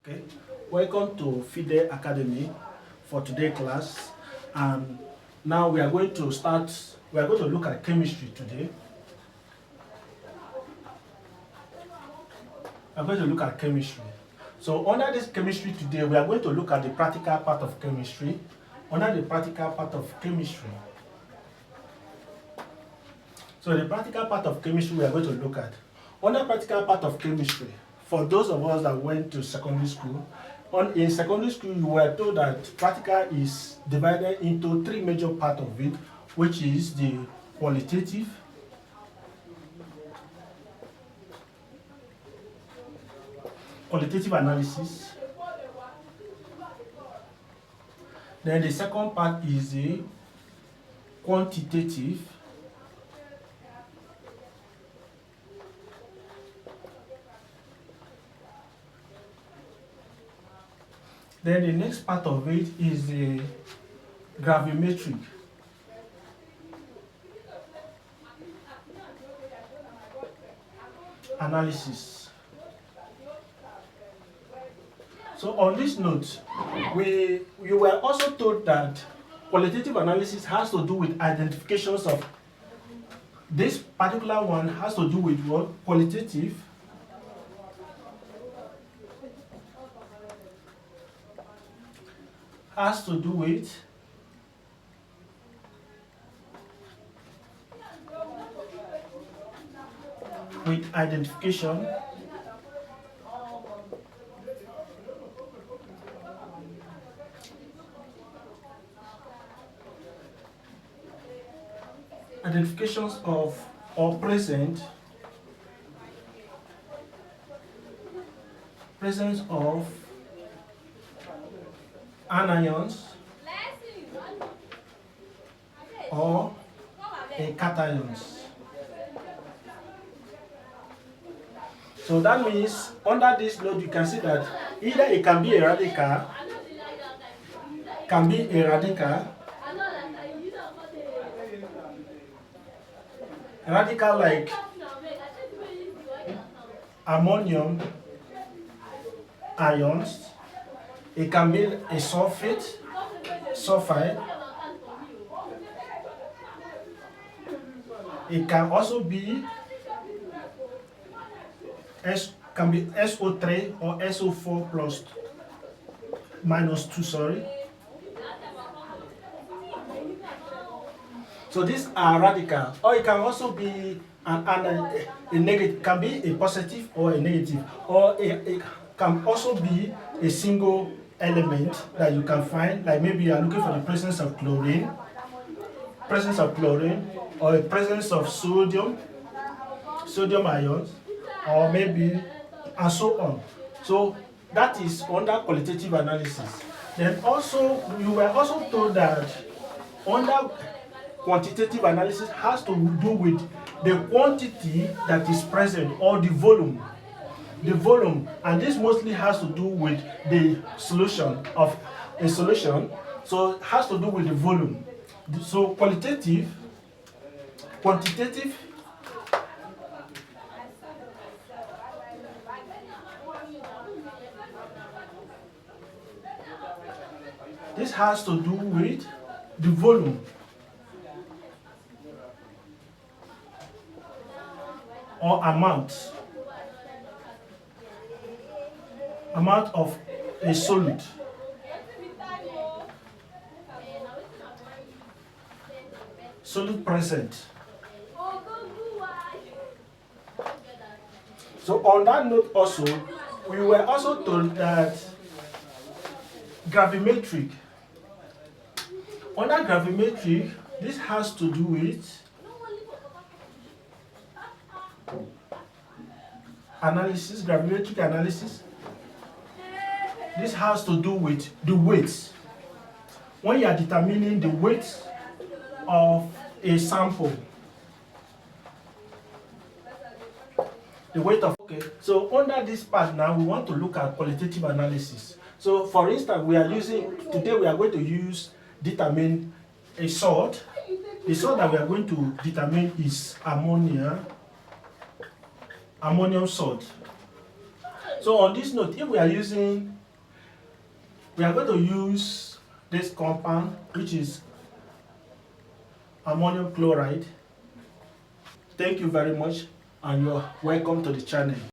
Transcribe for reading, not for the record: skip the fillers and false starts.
Okay, welcome to FIDE Academy for today's class. And now we are going to look at chemistry today. We are going to look at chemistry. So under this chemistry today, we are going to look at the practical part of chemistry. Under the practical part of chemistry. So the practical part of chemistry we are going to look at. Under practical part of chemistry, for those of us that went to secondary school, in secondary school you were told that practical is divided into three major parts of it, which is the qualitative, analysis. Then the second part is the quantitative. Then the next part of it is the gravimetric. Analysis. So on this note, you were also told that qualitative analysis has to do with identifications of this particular one has to do with what? Qualitative. Has to do with identification. Identifications of or presence of anions or cations. So that means under this note you can see that either it can be a radical, like ammonium ions. It can be a sulfide. It can also be SO3 or SO4 plus minus 2, sorry. So these are radical, or it can also be a negative, can be a positive or a negative, or it can also be a single element that you can find, like maybe you are looking for the presence of chlorine, or a presence of sodium ions, or maybe, and so on. So that is under qualitative analysis. Then also you were also told that under quantitative analysis has to do with the quantity that is present, or the volume, and this mostly has to do with the solution of a solution. So it has to do with the volume. So quantitative, this has to do with the volume or amount of a solid. Present. So on that note also, we were also told that gravimetric. Under gravimetric, this has to do with analysis, gravimetric analysis. This has to do with the weight. When you are determining the weight of a sample, okay. So under this part now, we want to look at qualitative analysis. So for instance, today we are going to use determine a salt. The salt that we are going to determine is ammonium salt. So on this note, if we are using We are going to use this compound, which is ammonium chloride. Thank you very much, and you're welcome to the channel.